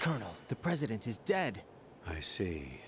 Colonel, the president is dead. I see.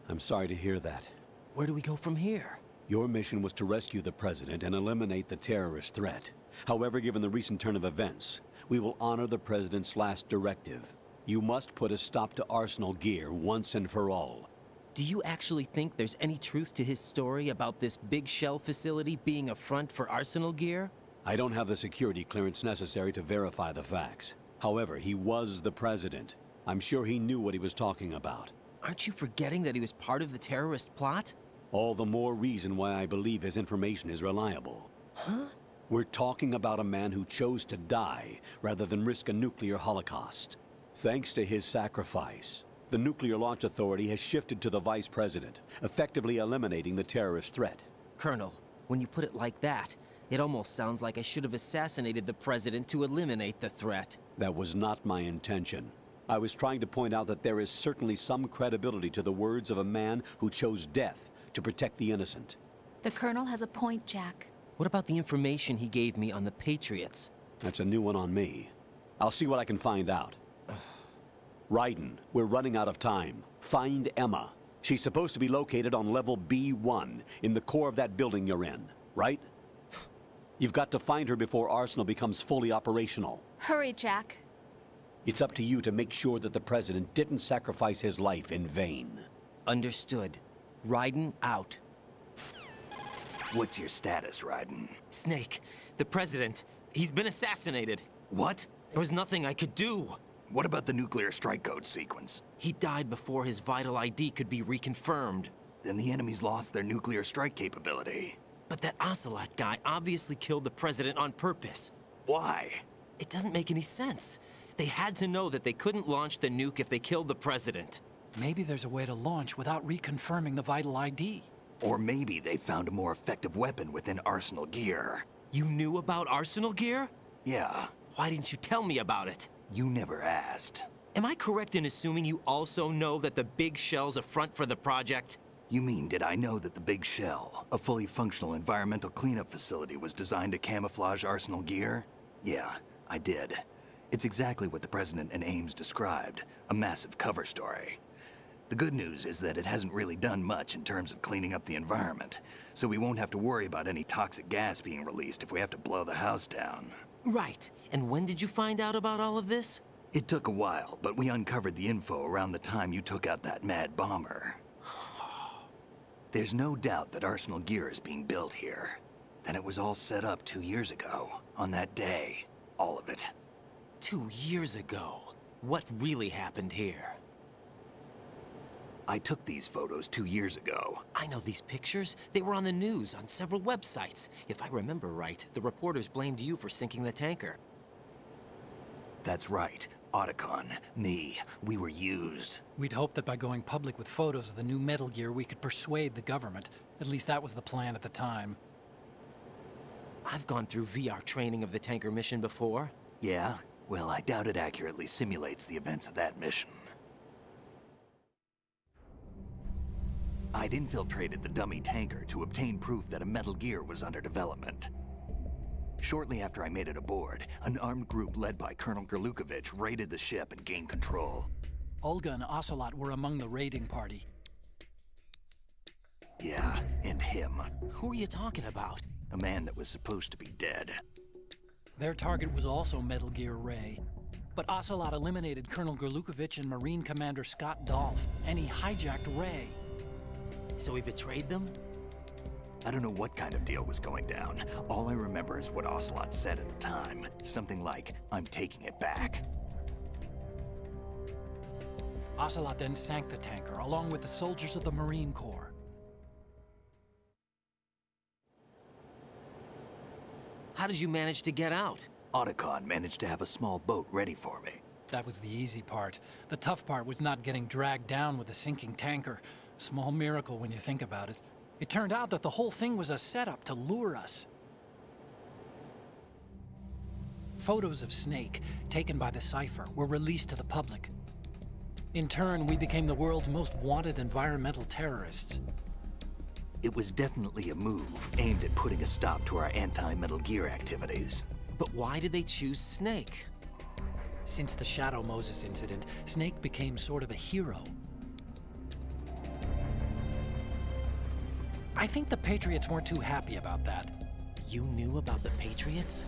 I'm sorry to hear that. Where do we go from here? Your mission was to rescue the president and eliminate the terrorist threat. However, given the recent turn of events, we will honor the president's last directive. You must put a stop to Arsenal gear once and for all. Do you actually think there's any truth to his story about this big shell facility being a front for Arsenal gear? I don't have the security clearance necessary to verify the facts. However, he was the president. I'm sure he knew what he was talking about. Aren't you forgetting that he was part of the terrorist plot? All the more reason why I believe his information is reliable. Huh? We're talking about a man who chose to die rather than risk a nuclear holocaust. Thanks to his sacrifice, the Nuclear Launch Authority has shifted to the vice president, effectively eliminating the terrorist threat. Colonel, when you put it like that, it almost sounds like I should have assassinated the president to eliminate the threat. That was not my intention. I was trying to point out that there is certainly some credibility to the words of a man who chose death to protect the innocent. The Colonel has a point, Jack. What about the information he gave me on the Patriots? That's a new one on me. I'll see what I can find out. Raiden, we're running out of time. Find Emma. She's supposed to be located on level B1, in the core of that building you're in, right? You've got to find her before Arsenal becomes fully operational. Hurry, Jack. It's up to you to make sure that the president didn't sacrifice his life in vain. Understood. Raiden out. What's your status, Raiden? Snake, the president, he's been assassinated. What? There was nothing I could do. What about the nuclear strike code sequence? He died before his vital ID could be reconfirmed. Then the enemy's lost their nuclear strike capability. But that Ocelot guy obviously killed the president on purpose. Why? It doesn't make any sense. They had to know that they couldn't launch the nuke if they killed the president. Maybe there's a way to launch without reconfirming the vital ID. Or maybe they found a more effective weapon within Arsenal gear. You knew about Arsenal gear? Yeah, Why didn't you tell me about it? you never asked. Am I correct in assuming you also know that the big shell's a front for the project? You mean, did I know that the Big Shell, a fully functional environmental cleanup facility, was designed to camouflage Arsenal gear? Yeah, I did. It's exactly what the President and Ames described, a massive cover story. The good news is that it hasn't really done much in terms of cleaning up the environment, so we won't have to worry about any toxic gas being released if we have to blow the house down. Right. And when did you find out about all of this? It took a while, but we uncovered the info around the time you took out that mad bomber. There's no doubt that Arsenal gear is being built here. Then it was all set up 2 years ago, on that day. All of it. 2 years ago. What really happened here? I took these photos 2 years ago. I know these pictures. They were on the news, on several websites. If I remember right, the reporters blamed you for sinking the tanker. That's right. Otacon, me, we were used. We'd hoped that by going public with photos of the new Metal Gear, we could persuade the government. At least that was the plan at the time. I've gone through VR training of the tanker mission before. Yeah? Well, I doubt it accurately simulates the events of that mission. I'd infiltrated the dummy tanker to obtain proof that a Metal Gear was under development. Shortly after I made it aboard, an armed group led by Colonel Gerlukovich raided the ship and gained control. Olga and Ocelot were among the raiding party. Yeah, and him. Who are you talking about? A man that was supposed to be dead. Their target was also Metal Gear Ray. But Ocelot eliminated Colonel Gerlukovich and Marine Commander Scott Dolph, and he hijacked Ray. So he betrayed them? I don't know what kind of deal was going down. All I remember is what Ocelot said at the time. Something like, "I'm taking it back." Ocelot then sank the tanker, along with the soldiers of the Marine Corps. How did you manage to get out? Otacon managed to have a small boat ready for me. That was the easy part. The tough part was not getting dragged down with a sinking tanker. A small miracle when you think about it. It turned out that the whole thing was a setup to lure us. Photos of Snake, taken by the Cypher, were released to the public. In turn, we became the world's most wanted environmental terrorists. It was definitely a move aimed at putting a stop to our anti-Metal Gear activities. But why did they choose Snake? Since the Shadow Moses incident, Snake became sort of a hero. I think the Patriots weren't too happy about that. You knew about the Patriots?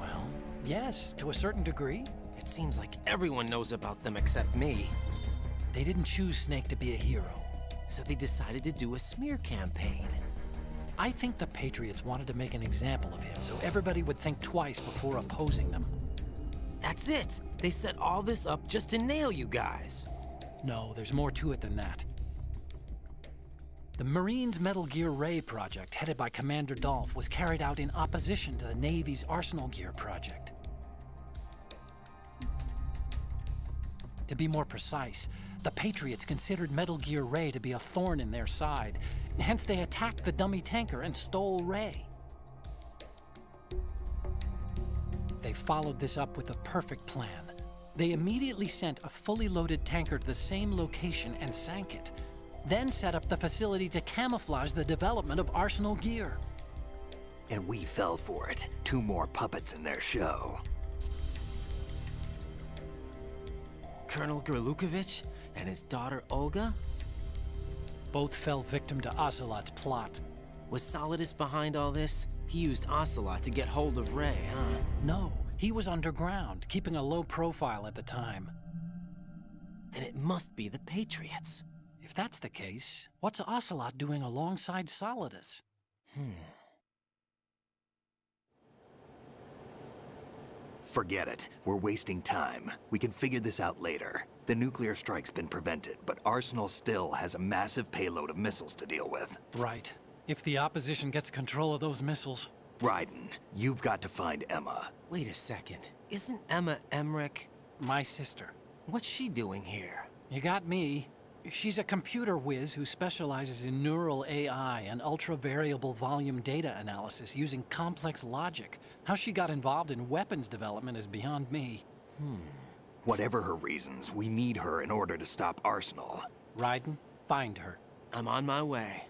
Well, yes, to a certain degree. It seems like everyone knows about them except me. They didn't choose Snake to be a hero. So they decided to do a smear campaign. I think the Patriots wanted to make an example of him so everybody would think twice before opposing them. That's it! They set all this up just to nail you guys. No, there's more to it than that. The Marines' Metal Gear Ray project, headed by Commander Dolph, was carried out in opposition to the Navy's Arsenal Gear project. To be more precise, the Patriots considered Metal Gear Ray to be a thorn in their side. Hence, they attacked the dummy tanker and stole Ray. They followed this up with a perfect plan. They immediately sent a fully loaded tanker to the same location and sank it, then set up the facility to camouflage the development of Arsenal Gear. And we fell for it. 2 more puppets in their show. Colonel Gerlukovich and his daughter Olga? Both fell victim to Ocelot's plot. Was Solidus behind all this? He used Ocelot to get hold of Ray, huh? No, he was underground, keeping a low profile at the time. Then it must be the Patriots. If that's the case, what's Ocelot doing alongside Solidus? Forget it. We're wasting time. We can figure this out later. The nuclear strike's been prevented, but Arsenal still has a massive payload of missiles to deal with. Right. If the opposition gets control of those missiles... Raiden, you've got to find Emma. Wait a second. Isn't Emma Emmerich? My sister. What's she doing here? You got me. She's a computer whiz who specializes in neural AI and ultra-variable volume data analysis using complex logic. How she got involved in weapons development is beyond me. Whatever her reasons, we need her in order to stop Arsenal. Raiden, find her. I'm on my way.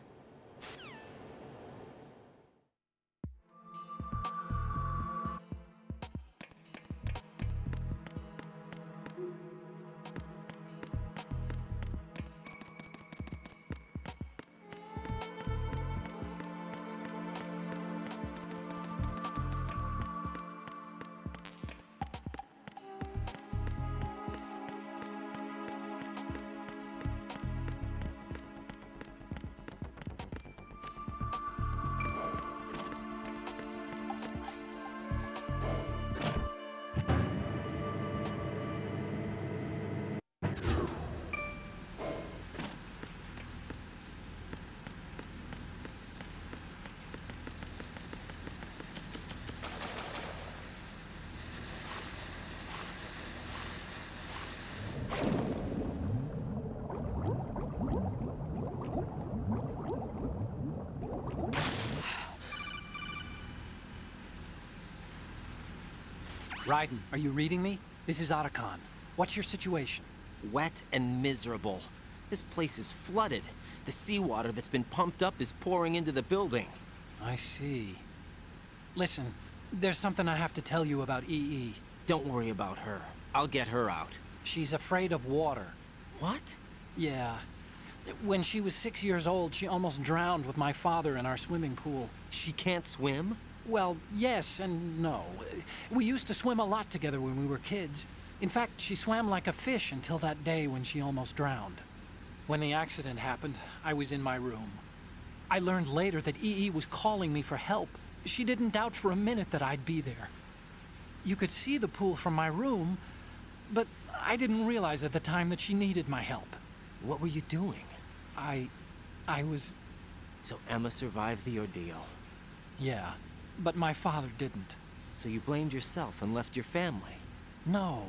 Raiden, are you reading me? This is Otacon. What's your situation? Wet and miserable. This place is flooded. The seawater that's been pumped up is pouring into the building. I see. Listen, there's something I have to tell you about EE. Don't worry about her. I'll get her out. She's afraid of water. What? Yeah. When she was 6 years old, she almost drowned with my father in our swimming pool. She can't swim? Well, yes and no. We used to swim a lot together when we were kids. In fact, she swam like a fish until that day when she almost drowned. When the accident happened, I was in my room. I learned later that EE was calling me for help. She didn't doubt for a minute that I'd be there. You could see the pool from my room, but I didn't realize at the time that she needed my help. What were you doing? I was... So Emma survived the ordeal. Yeah, but my father didn't. So you blamed yourself and left your family? No.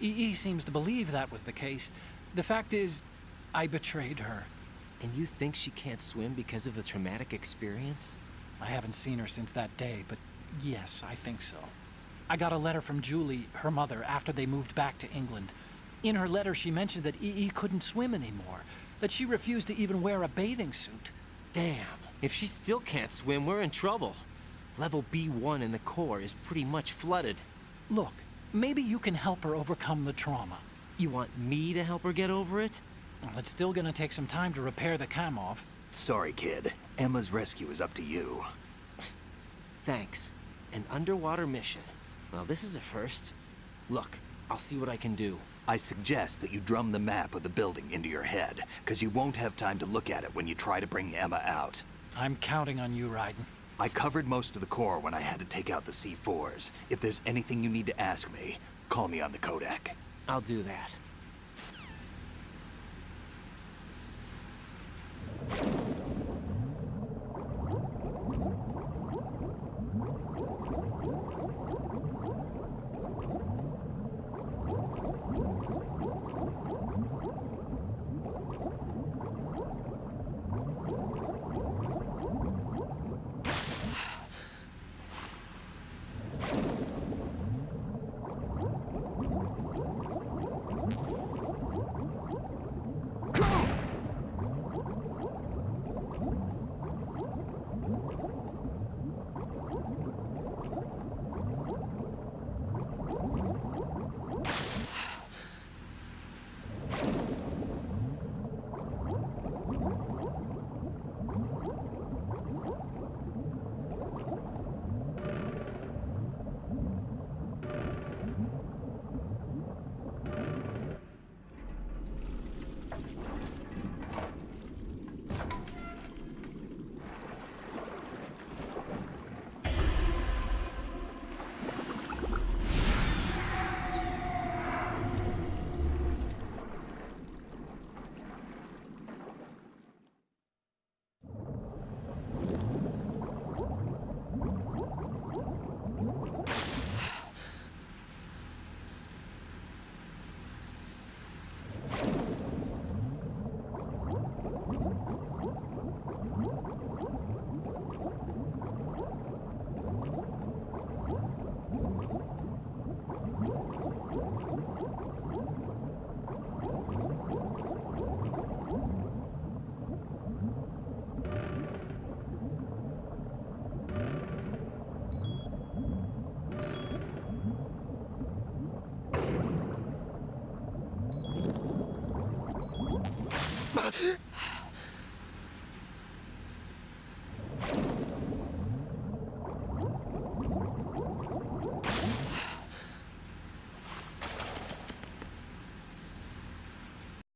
EE seems to believe that was the case. The fact is, I betrayed her. And you think she can't swim because of the traumatic experience? I haven't seen her since that day, but yes, I think so. I got a letter from Julie, her mother, after they moved back to England. In her letter, she mentioned that EE couldn't swim anymore, that she refused to even wear a bathing suit. Damn, if she still can't swim, we're in trouble. Level B1 in the core is pretty much flooded. Look, Maybe you can help her overcome the trauma. You want me to help her get over it? Well, it's still gonna take some time to repair the cam off. Sorry, kid. Emma's rescue is up to you. Thanks. An underwater mission. Well, this is a first. Look, I'll see what I can do. I suggest that you drum the map of the building into your head, because you won't have time to look at it when you try to bring Emma out. I'm counting on you, Raiden. I covered most of the core when I had to take out the C4s. If there's anything you need to ask me, call me on the codec. I'll do that.